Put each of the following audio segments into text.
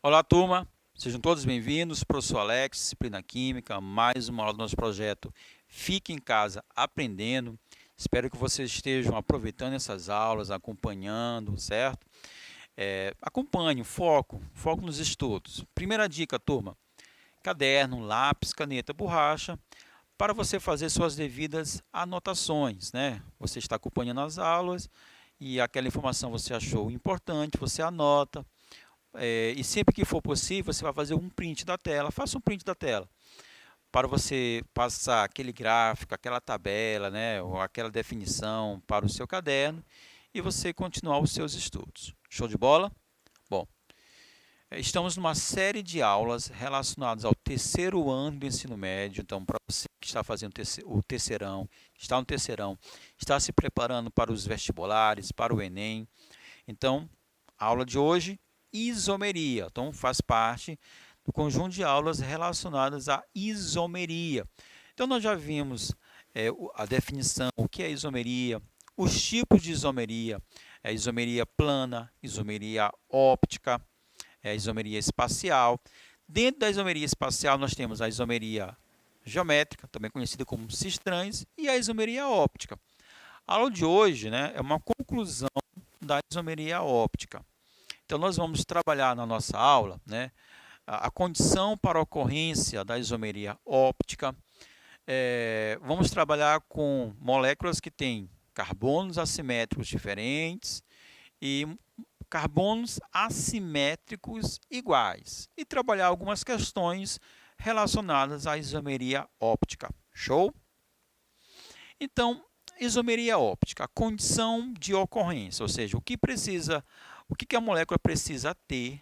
Olá, turma! Sejam todos bem-vindos, professor Alex, disciplina Química, mais uma aula do nosso projeto Fique em Casa Aprendendo. Espero que vocês estejam aproveitando essas aulas, acompanhando, certo? Acompanhe, foco nos estudos. Primeira dica, turma, caderno, lápis, caneta, borracha, para você fazer suas devidas anotações, né? Você está acompanhando as aulas e aquela informação você achou importante, você anota. E sempre que for possível, você vai fazer um print da tela. Faça um print da tela para você passar aquele gráfico, aquela tabela, né, ou aquela definição para o seu caderno e você continuar os seus estudos. Show de bola? Bom, estamos numa série de aulas relacionadas ao terceiro ano do ensino médio. Então, para você que está fazendo o terceirão, está no terceirão, está se preparando para os vestibulares, para o Enem. Então, a aula de hoje, isomeria. Então, faz parte do conjunto de aulas relacionadas à isomeria. Então, nós já vimos a definição, o que é isomeria, os tipos de isomeria, isomeria plana, isomeria óptica, isomeria espacial. Dentro da isomeria espacial, nós temos a isomeria geométrica, também conhecida como cis-trans, e a isomeria óptica. A aula de hoje, né, é uma conclusão da isomeria óptica. Então, nós vamos trabalhar na nossa aula, né, a condição para a ocorrência da isomeria óptica. Vamos trabalhar com moléculas que têm carbonos assimétricos diferentes e carbonos assimétricos iguais. E trabalhar algumas questões relacionadas à isomeria óptica. Show? Então, isomeria óptica, a condição de ocorrência, ou seja, o que a molécula precisa ter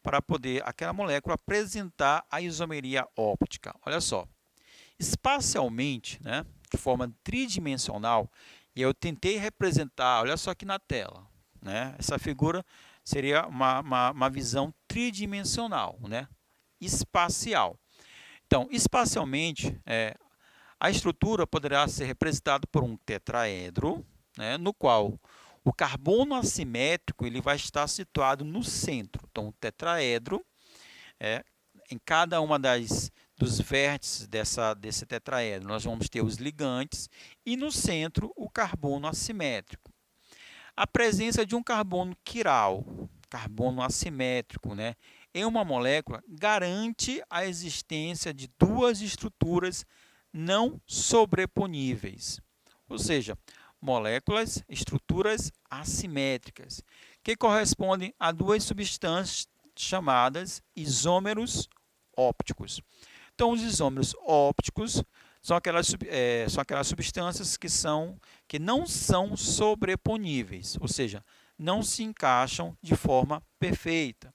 para poder aquela molécula apresentar a isomeria óptica. Olha só, espacialmente, né, de forma tridimensional, e eu tentei representar, olha só aqui na tela, né, essa figura seria uma visão tridimensional, né, espacial. Então, espacialmente, a estrutura poderá ser representada por um tetraedro, né, no qual o carbono assimétrico ele vai estar situado no centro. Então, o tetraedro, em cada uma dos vértices desse tetraedro, nós vamos ter os ligantes e no centro o carbono assimétrico. A presença de um carbono quiral, carbono assimétrico, né, em uma molécula garante a existência de duas estruturas não sobreponíveis, ou seja, moléculas, estruturas assimétricas, que correspondem a duas substâncias chamadas isômeros ópticos. Então, os isômeros ópticos são aquelas substâncias que não são sobreponíveis, ou seja, não se encaixam de forma perfeita.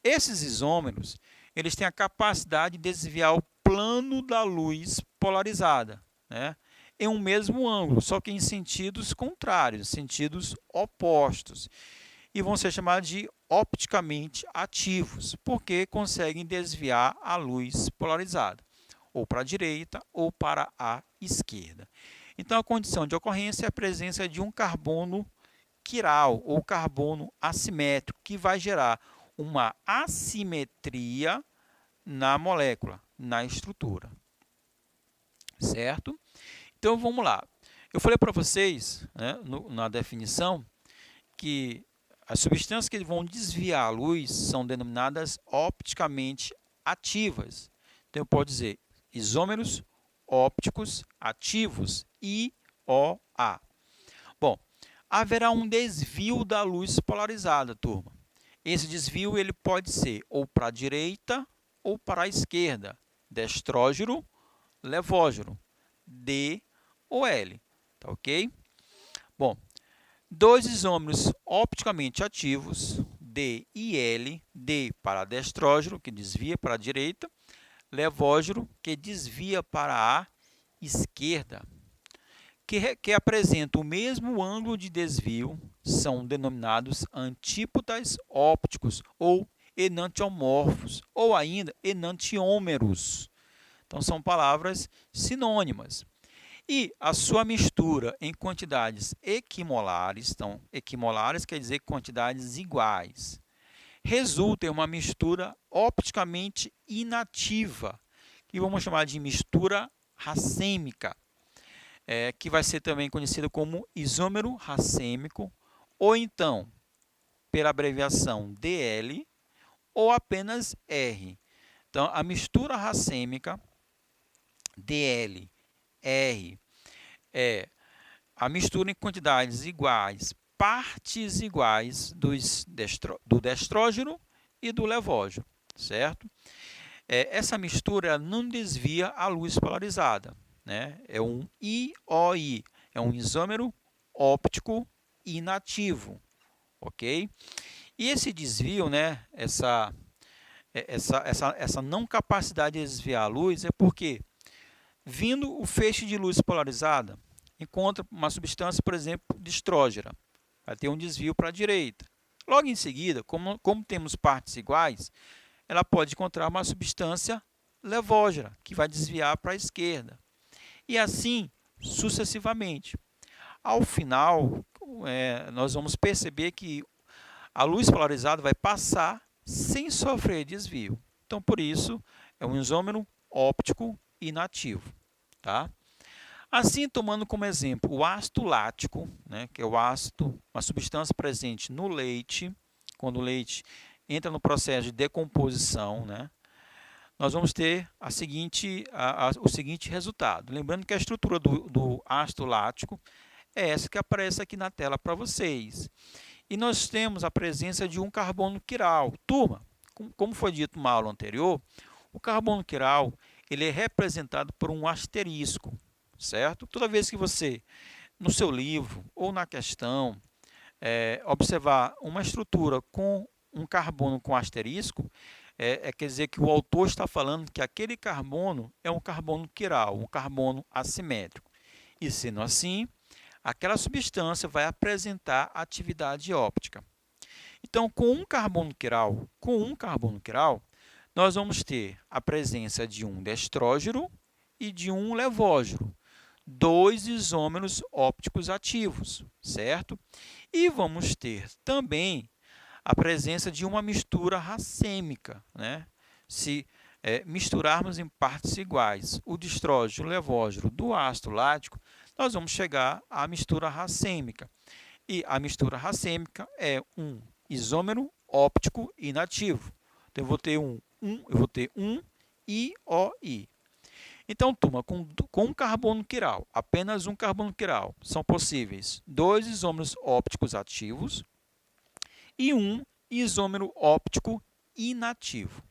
Esses isômeros, eles têm a capacidade de desviar o plano da luz polarizada, né, em um mesmo ângulo, só que em sentidos contrários, sentidos opostos, e vão ser chamados de opticamente ativos, porque conseguem desviar a luz polarizada, ou para a direita ou para a esquerda. Então, a condição de ocorrência é a presença de um carbono quiral, ou carbono assimétrico, que vai gerar uma assimetria na molécula, na estrutura. Certo? Então, vamos lá. Eu falei para vocês, né, na definição, que as substâncias que vão desviar a luz são denominadas opticamente ativas. Então, eu posso dizer isômeros ópticos ativos, IOA. Bom, haverá um desvio da luz polarizada, turma. Esse desvio ele pode ser ou para a direita ou para a esquerda, destrógeno, levógeno, D ou L, tá ok? Bom, dois isômeros opticamente ativos, D e L, D para destrógeno, que desvia para a direita, levógeno, que desvia para a esquerda, que apresentam o mesmo ângulo de desvio, são denominados antípodas ópticos ou enantiomorfos ou ainda enantiômeros. Então, são palavras sinônimas. E a sua mistura em quantidades equimolares, então, equimolares quer dizer quantidades iguais, resulta em uma mistura opticamente inativa, que vamos chamar de mistura racêmica, que vai ser também conhecida como isômero racêmico, ou então, pela abreviação DL, ou apenas R. Então, a mistura racêmica, DL, R, é a mistura em quantidades iguais, partes iguais do destrógeno e do levógeno, certo? Essa mistura não desvia a luz polarizada, né? É um IOI, é um isômero óptico inativo, ok? E esse desvio, né, essa não capacidade de desviar a luz é porque, vindo o feixe de luz polarizada, encontra uma substância, por exemplo, destrógena, vai ter um desvio para a direita. Logo em seguida, como temos partes iguais, ela pode encontrar uma substância levógena, que vai desviar para a esquerda. E assim, sucessivamente. Ao final, nós vamos perceber que a luz polarizada vai passar sem sofrer desvio. Então, por isso, é um isômero óptico inativo. Tá? Assim, tomando como exemplo o ácido lático, né, que é o ácido, uma substância presente no leite, quando o leite entra no processo de decomposição, né, nós vamos ter o seguinte resultado. Lembrando que a estrutura do ácido lático é essa que aparece aqui na tela para vocês. E nós temos a presença de um carbono quiral. Turma, como foi dito na aula anterior, o carbono quiral ele é representado por um asterisco, certo? Toda vez que você, no seu livro ou na questão, observar uma estrutura com um carbono com asterisco, quer dizer que o autor está falando que aquele carbono é um carbono quiral, um carbono assimétrico. E sendo assim, aquela substância vai apresentar atividade óptica. Então, com um carbono quiral, nós vamos ter a presença de um destrógeno e de um levógeno, dois isômeros ópticos ativos, certo? E vamos ter também a presença de uma mistura racêmica, né? Se misturarmos em partes iguais o destrógeno e o levógeno do ácido lático, nós vamos chegar à mistura racêmica. E a mistura racêmica é um isômero óptico inativo. Então, eu vou ter um IOI. Então, turma, com um carbono quiral, apenas um carbono quiral, são possíveis dois isômeros ópticos ativos e um isômero óptico inativo.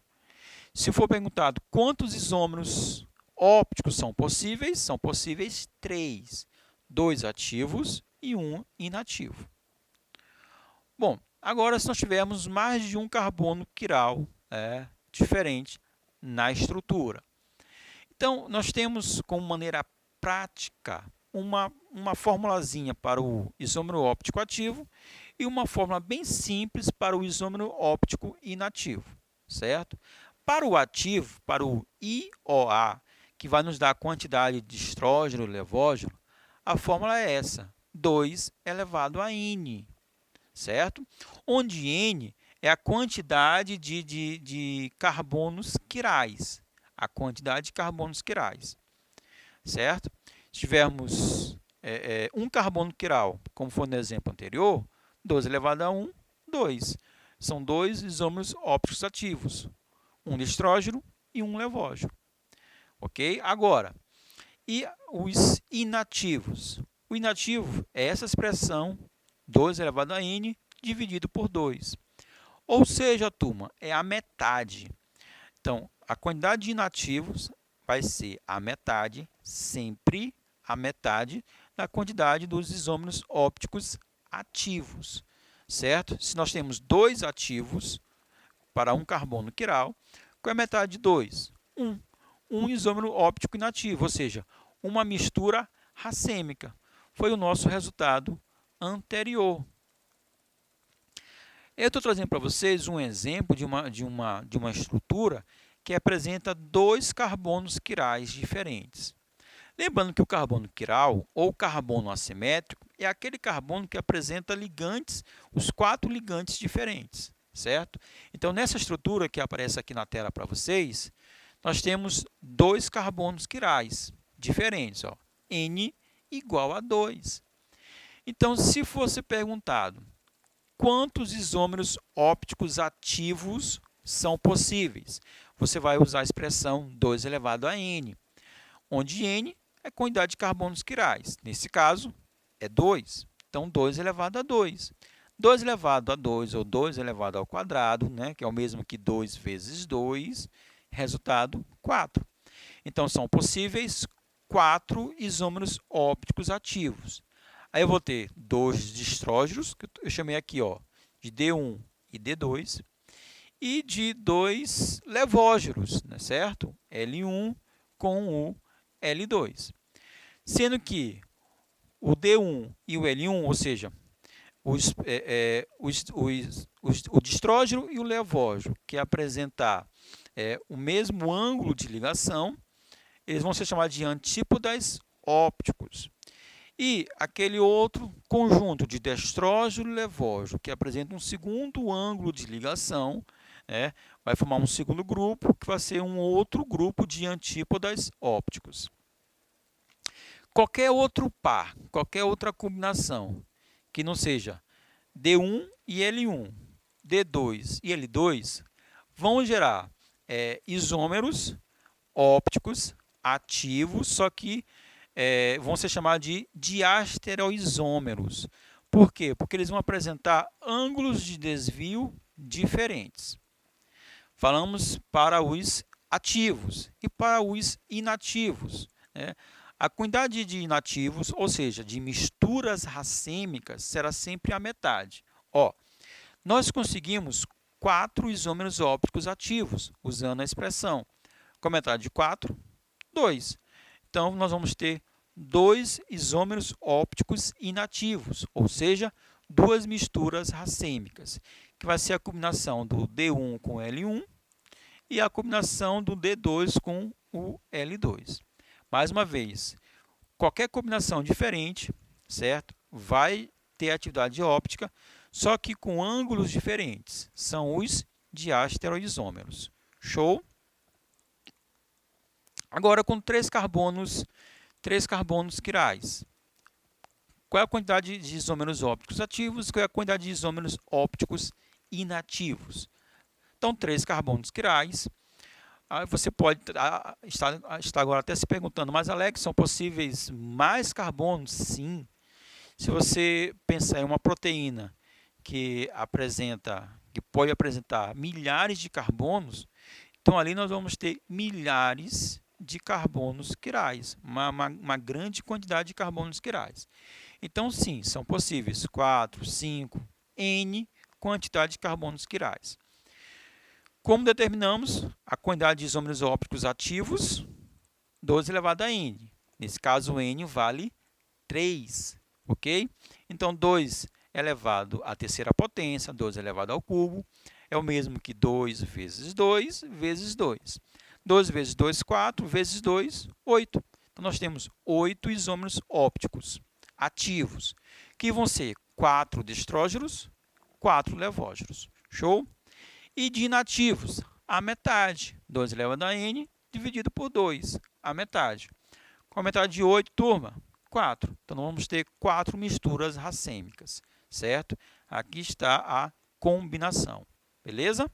Se for perguntado quantos isômeros ópticos são possíveis 3, 2 ativos e 1 inativo. Bom, agora se nós tivermos mais de um carbono quiral diferente na estrutura. Então, nós temos como maneira prática uma formulazinha para o isômero óptico ativo e uma fórmula bem simples para o isômero óptico inativo, certo? Para o ativo, para o IOA, que vai nos dar a quantidade de estrógeno e levógeno, a fórmula é essa, 2 elevado a N, certo? Onde N é a quantidade de carbonos quirais, certo? Se tivermos um carbono quiral, como foi no exemplo anterior, 2 elevado a 1, 2. São dois isômeros ópticos ativos, um destrógeno e um levógeno. Ok? Agora, e os inativos? O inativo é essa expressão, 2 elevado a N, dividido por 2. Ou seja, turma, é a metade. Então, a quantidade de inativos vai ser a metade, sempre a metade, da quantidade dos isômeros ópticos ativos, certo? Se nós temos 2 ativos para um carbono quiral, qual é a metade de 2? 1. Um isômero óptico inativo, ou seja, uma mistura racêmica. Foi o nosso resultado anterior. Eu estou trazendo para vocês um exemplo de uma estrutura que apresenta dois carbonos quirais diferentes. Lembrando que o carbono quiral, ou carbono assimétrico, é aquele carbono que apresenta ligantes, os 4 ligantes diferentes, certo? Então, nessa estrutura que aparece aqui na tela para vocês, nós temos dois carbonos quirais diferentes, ó, N igual a 2. Então, se fosse perguntado quantos isômeros ópticos ativos são possíveis, você vai usar a expressão 2 elevado a N, onde N é a quantidade de carbonos quirais. Nesse caso, é 2. Então, 2 elevado a 2. 2 elevado a 2, ou 2 elevado ao quadrado, né, que é o mesmo que 2 vezes 2, resultado 4. Então, são possíveis 4 isômeros ópticos ativos. Aí eu vou ter 2 distrógenos, que eu chamei aqui ó, de D1 e D2, e de 2 levógeros, né, certo? L1 com o L2. Sendo que o D1 e o L1, ou seja, o distrógeno e o levógeno, que apresentar o mesmo ângulo de ligação, eles vão ser chamados de antípodas ópticos. E aquele outro conjunto de destrógeno e levógeno, que apresenta um segundo ângulo de ligação, vai formar um segundo grupo, que vai ser um outro grupo de antípodas ópticos. Qualquer outro par, qualquer outra combinação, que não seja D1 e L1, D2 e L2, vão gerar isômeros ópticos ativos, só que vão ser chamados de diastereoisômeros. Por quê? Porque eles vão apresentar ângulos de desvio diferentes. Falamos para os ativos e para os inativos, né? A quantidade de inativos, ou seja, de misturas racêmicas, será sempre a metade. Ó, nós conseguimos 4 isômeros ópticos ativos, usando a expressão. Com a metade de 4, 2. Então, nós vamos ter 2 isômeros ópticos inativos, ou seja, 2 misturas racêmicas, que vai ser a combinação do D1 com L1 e a combinação do D2 com o L2. Mais uma vez, qualquer combinação diferente, certo? Vai ter atividade óptica, só que com ângulos diferentes. São os diastereoisômeros. Show? Agora, com 3 carbonos quirais. Qual é a quantidade de isômeros ópticos ativos? Qual é a quantidade de isômeros ópticos inativos? Então, 3 carbonos quirais. Aí você pode estar agora até se perguntando, mas Alex, são possíveis mais carbonos? Sim. Se você pensar em uma proteína que pode apresentar milhares de carbonos, então ali nós vamos ter milhares de carbonos quirais, uma grande quantidade de carbonos quirais. Então, sim, são possíveis 4, 5, N quantidade de carbonos quirais. Como determinamos a quantidade de isômeros ópticos ativos? 12 elevado a N. Nesse caso, N vale 3, ok? Então, 2 elevado à terceira potência, 2 elevado ao cubo, é o mesmo que 2 vezes 2 vezes 2. 2 vezes 2, 4, vezes 2, 8. Então, nós temos 8 isômeros ópticos ativos, que vão ser 4 destrógenos, 4 levógenos. Show? E de inativos, a metade. 2 elevado a N dividido por 2, a metade. Com a metade de 8, turma, 4. Então, nós vamos ter 4 misturas racêmicas, certo? Aqui está a combinação, beleza?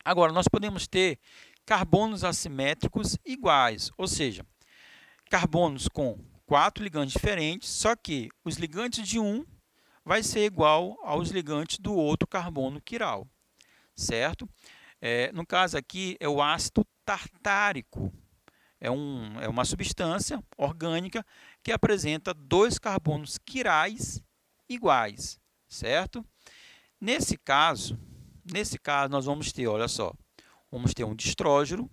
Agora, nós podemos ter carbonos assimétricos iguais, ou seja, carbonos com 4 ligantes diferentes, só que os ligantes de um vai ser igual aos ligantes do outro carbono quiral, certo? No caso aqui, é o ácido tartárico. É uma substância orgânica que apresenta 2 carbonos quirais iguais, certo? Nesse caso, nós vamos ter, olha só, vamos ter um distrógeno.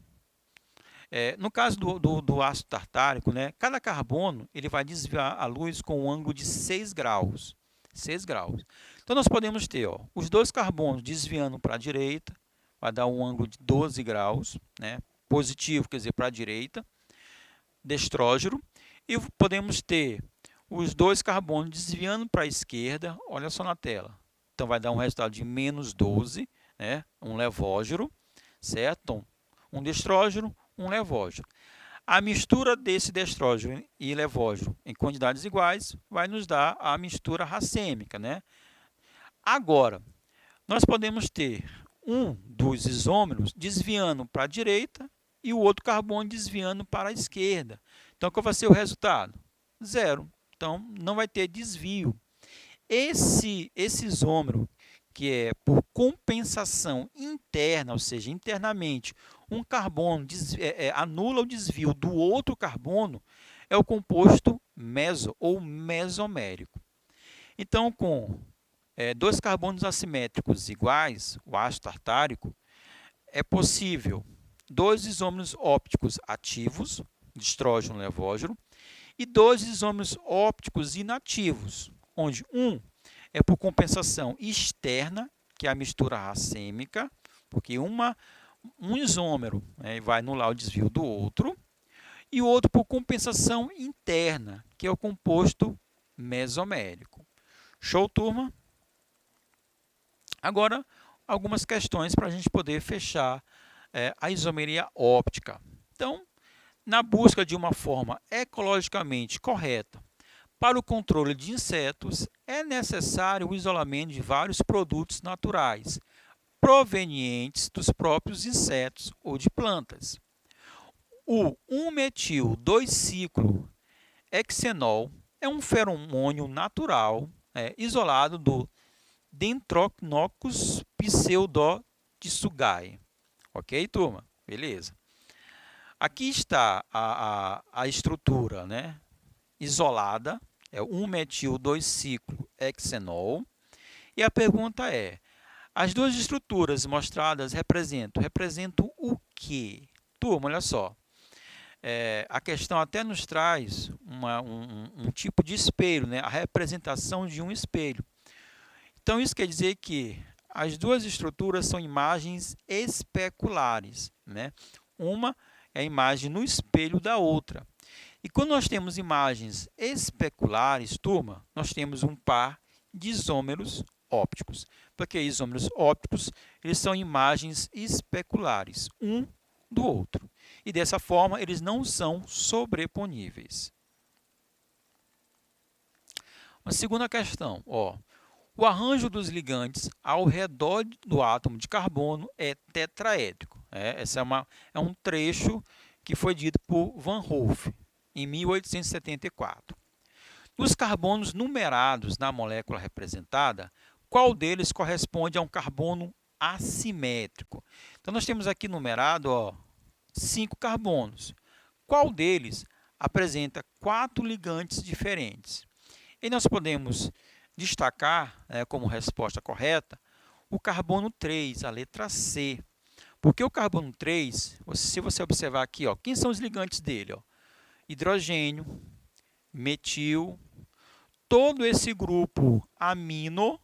No caso do ácido tartárico, né, cada carbono ele vai desviar a luz com um ângulo de 6 graus, 6 graus. Então, nós podemos ter os dois carbonos desviando para a direita, vai dar um ângulo de 12 graus, né? Positivo, quer dizer, para a direita, destrógeno. E podemos ter os dois carbonos desviando para a esquerda, olha só na tela. Então, vai dar um resultado de menos 12, né? Um levógeno, certo? Então, um destrógeno, um levógeno. A mistura desse destrógeno e levógeno em quantidades iguais vai nos dar a mistura racêmica, né? Agora, nós podemos ter um dos isômeros desviando para a direita e o outro carbono desviando para a esquerda. Então, qual vai ser o resultado? Zero. Então, não vai ter desvio. Esse isômero, que é por compensação interna, ou seja, internamente, um carbono anula o desvio do outro carbono, é o composto meso ou mesomérico. Então, com dois carbonos assimétricos iguais, o ácido tartárico, é possível dois isômeros ópticos ativos, destrógeno e levógeno, e dois isômeros ópticos inativos, onde um é por compensação externa, que é a mistura racêmica, porque um isômero, né, vai anular o desvio do outro, e o outro por compensação interna, que é o composto mesomérico. Show, turma? Agora, algumas questões para a gente poder fechar a isomeria óptica. Então, na busca de uma forma ecologicamente correta para o controle de insetos, é necessário o isolamento de vários produtos naturais, provenientes dos próprios insetos ou de plantas. O 1-metil-2-ciclo-hexenol é um feromônio natural isolado do Dendrocnocus pseudotsugae. Ok, turma? Beleza. Aqui está a estrutura, né, isolada, é o 1-metil-2-ciclo-hexenol. E a pergunta é, as duas estruturas mostradas representam o quê? Turma, olha só. A questão até nos traz um tipo de espelho, né, a representação de um espelho. Então, isso quer dizer que as duas estruturas são imagens especulares, né? Uma é a imagem no espelho da outra. E quando nós temos imagens especulares, turma, nós temos um par de isômeros ópticos. Porque isômeros ópticos, eles são imagens especulares, um do outro. E dessa forma, eles não são sobreponíveis. Uma segunda questão, o arranjo dos ligantes ao redor do átomo de carbono é tetraédrico. Esse é um trecho que foi dito por Van Hoff, em 1874. Dos carbonos numerados na molécula representada, qual deles corresponde a um carbono assimétrico? Então, nós temos aqui numerado 5 carbonos. Qual deles apresenta 4 ligantes diferentes? E nós podemos destacar, como resposta correta, o carbono 3, a letra C. Porque o carbono 3, se você observar aqui, quem são os ligantes dele? Hidrogênio, metil, todo esse grupo amino,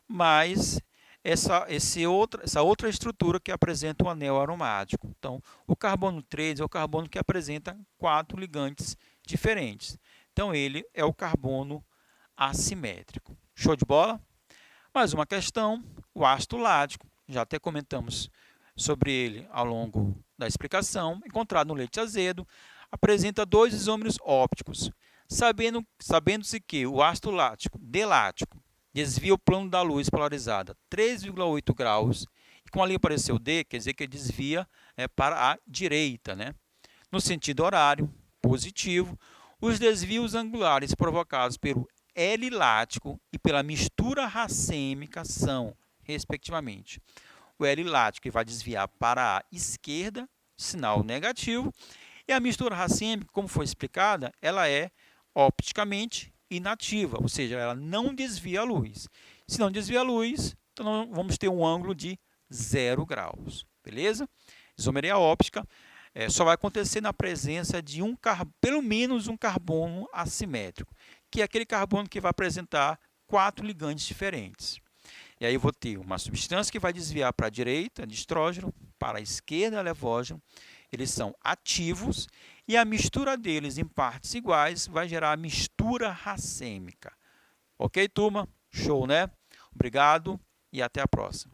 mais essa outra estrutura que apresenta um anel aromático. Então, o carbono 3 é o carbono que apresenta 4 ligantes diferentes. Então, ele é o carbono assimétrico. Show de bola? Mais uma questão, o ácido lático, já até comentamos sobre ele ao longo da explicação, encontrado no leite azedo, apresenta 2 isômeros ópticos, sabendo-se que o ácido lático, D-lático, desvia o plano da luz polarizada 3,8 graus, e com ali apareceu D, quer dizer que ele desvia para a direita, né? No sentido horário, positivo, os desvios angulares provocados pelo L-lático e pela mistura racêmica são, respectivamente, o L-lático que vai desviar para a esquerda, sinal negativo, e a mistura racêmica, como foi explicada, ela é opticamente inativa, ou seja, ela não desvia a luz. Se não desvia a luz, então nós vamos ter um ângulo de 0 graus, beleza? Isomeria óptica só vai acontecer na presença de pelo menos um carbono assimétrico, que é aquele carbono que vai apresentar 4 ligandes diferentes. E aí eu vou ter uma substância que vai desviar para a direita de estrógeno, para a esquerda levógeno. Eles são ativos e a mistura deles em partes iguais vai gerar a mistura racêmica. Ok, turma? Show, né? Obrigado e até a próxima.